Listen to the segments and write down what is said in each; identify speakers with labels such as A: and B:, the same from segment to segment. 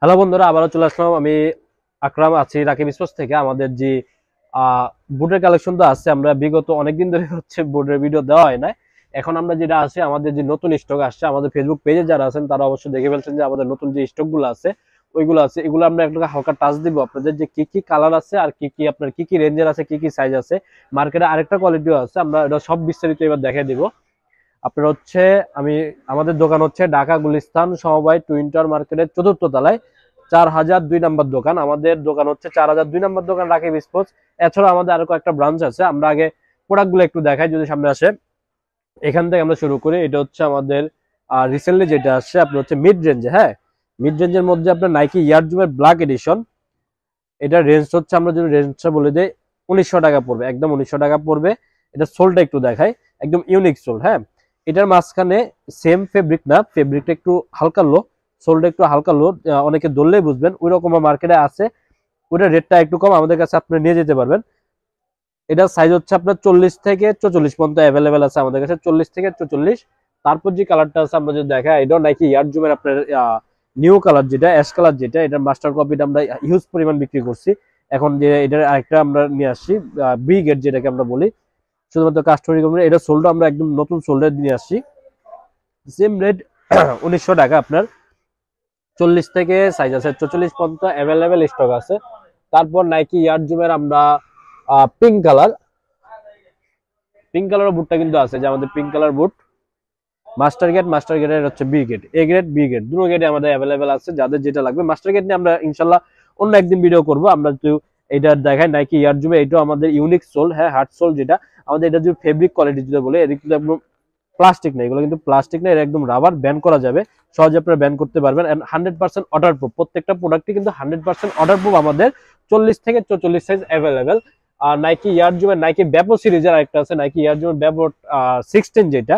A: Hello বন্ধুরা, আবারও চলে আসলাম। আমি আকরাম আছি রাকিব স্পোর্টস থেকে। আমাদের যে বুটের কালেকশন তো আছে, আমরা বিগত অনেকদিন ধরে হচ্ছে বুটের ভিডিও দেওয়া হয় না। এখন আমরা যেটা আছে, আমাদের যে নতুন স্টক আসছে, আমাদের ফেসবুক পেজে যারা আছেন তারা অবশ্যই দেখে ফেলছেন যে আমাদের নতুন যে স্টক গুলো আছে ওইগুলো আছে। এগুলো আমরা একটু হালকা টাচ দিব আপনাদের, যে কি কি কালার আছে আর কি কি আপনার কি কি রেঞ্জের আছে, কি কি সাইজ আছে, মার্কেটে আরেকটা কোয়ালিটিও আছে। আমরা এটা সব বিস্তারিত এবার দেখে দিব আপনার হচ্ছে। আমি আমাদের দোকান হচ্ছে ঢাকা গুলিস্তান সমবায় টুইন টাওয়ার মার্কেটের 4র্থ তলায় 4002 নম্বর দোকান। আমাদের দোকান হচ্ছে 4002 নম্বর দোকান রাকিব স্পোর্টস। এছাড়া আমাদের আরো কয়েকটা ব্রাঞ্চ আছে। আমরা আগে প্রোডাক্ট গুলো একটু দেখাই যদি সামনে আসে। এখান থেকে আমরা শুরু করি। এটা হচ্ছে আমাদের রিসেন্টলি যেটা আসছে আপনার হচ্ছে মিড রেঞ্জে। হ্যাঁ, মিড রেঞ্জের মধ্যে আপনার নাইকি ইয়ারজুমের ব্ল্যাক এডিশন। এটা রেঞ্জ হচ্ছে, আমরা যদি রেঞ্জটা বলে দিই, 1900 টাকা পড়বে, একদম 1900 টাকা পড়বে। এটা সোলটা একটু দেখাই, একদম ইউনিক সোল। হ্যাঁ, এটার মাঝখানে সেম ফেব্রিক না, ফেব্রিকটা একটু হালকা লো, সোলটা একটু হালকা লো, অনেকে ধরলেই বুঝবেন ওই রকম মার্কেটে আছে। ওটার রেটটা একটু কম, আমাদের কাছে আপনি নিয়ে যেতে পারবেন। এটা সাইজ হচ্ছে আপনার 40 থেকে 44 পর্যন্ত অ্যাভেলেবেল আছে আমাদের কাছে, 40 থেকে 44। তারপর যে কালারটা আছে আমরা যদি দেখা, এটাও নাকি ইয়ারজুমের আপনার নিউ কালার, যেটা অ্যাশ কালার, যেটা এটার মাস্টার কপিটা আমরা হিউজ পরিমাণ বিক্রি করছি। এখন যে এটার আরেকটা আমরা নিয়ে আসছি ব্রিগেড, যেটাকে আমরা বলি, শুধুমাত্র কাস্টমার কমে। এটা সোলটা আমরা একদম নতুন সোল্ডার নিয়ে আসছি, সেম রেট 1900 টাকা আপনার। 40 থেকে সাইজ আছে 44 পর্যন্ত অ্যাভেলেবেল স্টক আছে। তারপর নাইকি ইয়ারজুমের আমরা পিঙ্ক কালার, পিঙ্ক কালার বুটটা কিন্তু আছে, যে আমাদের পিঙ্ক কালার বুট মাস্টার গেটের হচ্ছে B gate, A grade B gate দুটো গেটে আমাদের অ্যাভেলেবেল আছে। যাদের যেটা লাগবে, মাস্টার গেট নিয়ে আমরা ইনশাল্লাহ অন্য একদিন ভিডিও করব। আমরা যদি এটা দেখাই নাইকি ইয়ারজুমে, এটাও আমাদের ইউনিক সোল। হ্যাঁ, হার্ড সোল যেটা আমাদের, এটা যদি ফেব্রিক কোয়ালিটি যদি বলে, এটা কিন্তু একদম প্লাস্টিক না, এগুলো কিন্তু প্লাস্টিক না, এটা একদম রাবার, ব্যান করা যাবে সহজে, আপনারা ব্যান করতে পারবেন। এন্ড 100% অর্ডার প্রুফ, প্রত্যেকটা প্রোডাক্টই কিন্তু 100% অর্ডার প্রুফ। আমাদের 40 থেকে 44 সাইজ অ্যাভেলেবেল। আর নাইকি ইয়ারজুমের নাইকি ব্যাপো সিরিজের আরেকটা আছে, নাইকি ইয়ারজুমের ব্যাপো 16, যেটা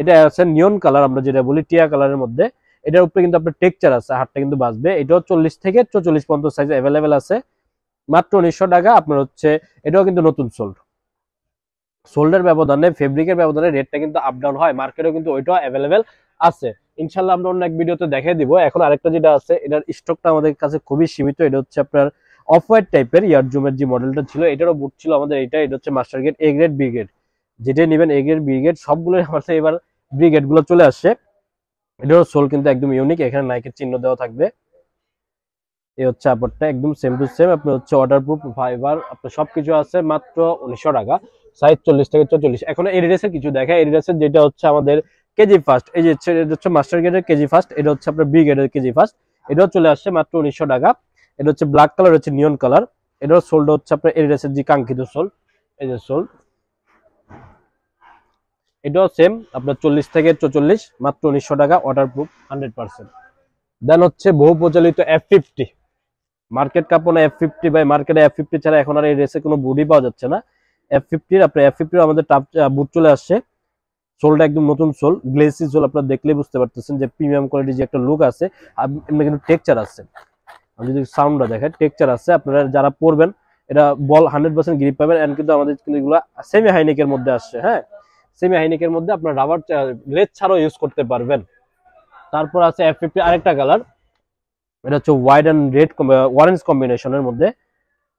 A: এটা আছে নিয়ন কালার, আমরা যেটা বলি টিয়া কালারের মধ্যে। এটার উপরে কিন্তু আপনার টেক্সচার আছে, হাতটা কিন্তু বাঁচবে। এটাও 40 থেকে 44 পর্যন্ত সাইজ অ্যাভেলেবেল আছে, মাত্র 1900 টাকা আপনার হচ্ছে। এটাও কিন্তু নতুন সোল্ড, সোল্ডের ব্যবধানে, ফেব্রিকের ব্যবধানে রেটটা কিন্তু আপ ডাউন হয়, মার্কেটেও কিন্তু ওইটাও অ্যাভেলেবেল আছে। ইনশাল্লাহ আমরা অন্য এক ভিডিওতে দেখিয়ে দিব। এখন আরেকটা যেটা আছে, এটার স্টকটা আমাদের কাছে খুবই সীমিত। এটা হচ্ছে আপনার অফ হোয়াইট টাইপের ইয়ারজুমের যে মডেলটা ছিল, এটারও বুট ছিল আমাদের। এটা হচ্ছে master gate, A grade B grade, যেটাই নেবেন এ গ্রেড বি গ্রেড সবগুলো আমাদের এবার ব্রিগেড গুলো চলে আসছে। এটারও সোল কিন্তু একদম ইউনিক, এখানে নাইকের চিহ্ন দেওয়া থাকবে। এই হচ্ছে আপরটা, একদম সেম টু সেম। আপনার হচ্ছে ওয়াটার প্রুফ, ফাইবার, আপনার সবকিছু আছে, মাত্র 1900 টাকা, সাইজ 40 থেকে 44। এখন এডিডাসের কিছু দেখা, এডিডাসের যেটা হচ্ছে আমাদের কেজি ফার্স্ট, এই যে এটা হচ্ছে মাস্টার গ্রেডের কেজি ফার্স্ট, এটা হচ্ছে আপনার বি গ্রেডের কেজি ফার্স্ট। এটাও চলে আসছে মাত্র 1900 টাকা। এটা হচ্ছে ব্ল্যাক কালার, হচ্ছে নিয়ন কালার। এটাও সোল্ড হচ্ছে আপনার এডিডাসের যে কাঙ্ক্ষিত সোল, এই যে সোল্ড। এটাও সেম আপনার 40 থেকে 44, মাত্র 1900 টাকা, ওয়াটার প্রুফ 100%। দেন হচ্ছে বহু প্রচলিত F50, মার্কেট কাপড় F50 ভাই, মার্কেটে F50 ছাড়া এখন আর এই রেসে কোনো বুটই পাওয়া যাচ্ছে না। F50 আপনার F50 আমাদের টাপ বুট চলে আসছে, সোলটা একদম নতুন সোল, গ্লেসি সোল। আপনারা দেখলেই বুঝতে পারতেছেন যে প্রিমিয়াম কোয়ালিটি যে একটা লুক আছে, এমনি কিন্তু টেক্সচার আছে। আমি যদি সাউন্ডটা দেখাই, টেক্সচার আছে। আপনারা যারা পরবেন, এটা বল 100% গ্রিপ পাবেন। এন্ড কিন্তু আমাদের কিন্তু এগুলো সেমি হাইনেকের মধ্যে আসছে। হ্যাঁ, সেমি হাইনেকের মধ্যে আপনার রাবার লেস ছাড়াও ইউজ করতে পারবেন। তারপর আছে F50 আরেকটা কালার, এটা হচ্ছে হোয়াইট এন্ড রেড অরেঞ্জ কম্বিনেশনের মধ্যে।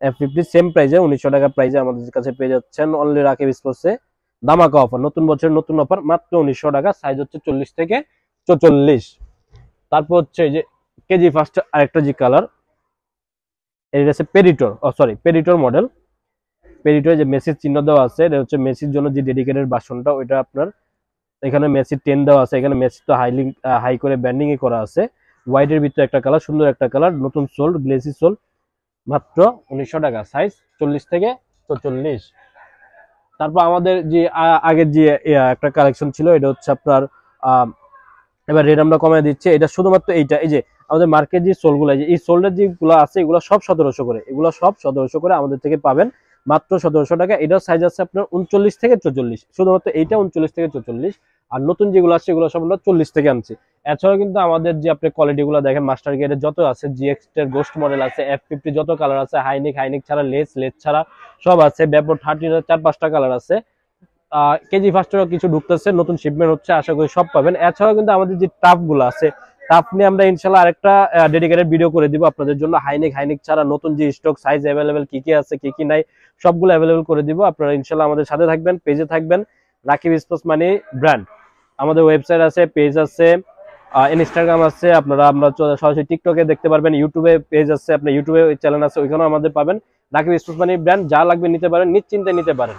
A: F50 সেম প্রাইসে 1900 টাকা প্রাইসে আমাদের কাছে পেয়ে যাচ্ছেন অনলি রাকিব স্পোর্টসে। ধামাকা অফার, নতুন বছরের নতুন অফার, মাত্র 1900 টাকা, সাইজ হচ্ছে 40 থেকে 44। তারপর হচ্ছে এই যে কেজি ফার্স্ট আরেকটা যে কালার, এটা হচ্ছে পেরিটর, সরি পেরিটর মডেল। পেরিটর যে মেসির চিহ্ন দেওয়া আছে, এটা হচ্ছে মেসির জন্য যে ডেডিকেটেড বাসনটা, ওইটা আপনার এখানে মেসি 10 দেওয়া আছে। এখানে মেসি তো হাই করে ব্যান্ডিং এ করা আছে। হোয়াইটের ভিতরে একটা কালার, সুন্দর একটা কালার, নতুন সোল, গ্লেসি সোল, মাত্র 1900 টাকা, সাইজ 40 থেকে 44। তারপর আমাদের যে আগের যে একটা কালেকশন ছিল, এটা হচ্ছে আপনার এবার রেট আমরা কমায় দিচ্ছি। এটা শুধুমাত্র এইটা, এই যে আমাদের মার্কেট যে সোলগুলো, এই সোল্ডের যেগুলো আছে, এগুলো সব 1700 করে, এগুলো সব 1700 করে আমাদের থেকে পাবেন, মাত্র 1700 টাকা। এটার সাইজ আছে আপনার 39 থেকে 44, শুধুমাত্র এইটা 39 থেকে 44। আর নতুন যেগুলো আছে, এগুলো সব আমরা 40 থেকে আনছি। এছাড়াও কিন্তু আমাদের যে আপনি কোয়ালিটি গুলো দেখেন, মাস্টার গেটের যত আছে, জিএক্স এর গোস্ট মডেল আছে, F50 যত কালার আছে, হাইনেক ছাড়া, লেস ছাড়া সব আছে। ব্যাপক 30 4-5টা কালার আছে। কেজি ফার্স্টেরও কিছু ঢুকতেছে, নতুন শিপমেন্ট হচ্ছে, আশা করি সব পাবেন। এছাড়াও কিন্তু আমাদের যে টাপ গুলো আছে, টাফ নিয়ে আমরা ইনশাআল্লাহ আরেকটা ডেডিকেটেড ভিডিও করে দিব আপনাদের জন্য। হাইনেক ছাড়া নতুন যে স্টক সাইজ অ্যাভেলেবেল কি কি আছে কি কি নাই সবগুলো অ্যাভেলেবেল করে দিব। আপনারা ইনশাআল্লাহ আমাদের সাথে থাকবেন, পেজে থাকবেন রাকিব স্পোর্টস মানি ব্র্যান্ড। আমাদের ওয়েবসাইট আছে, পেজ আছে, ইনস্টাগ্রাম আছে, আমরা সরাসরি টিকটকে দেখতে পারবেন, ইউটিউবে পেজ আছে, আপনার ইউটিউবে চ্যানেল আছে, ওইখানেও আমাদের পাবেন। রাকিব স্পোর্টস মানি ব্র্যান্ড, যা লাগবে নিতে পারেন, নিশ্চিন্তে নিতে পারেন।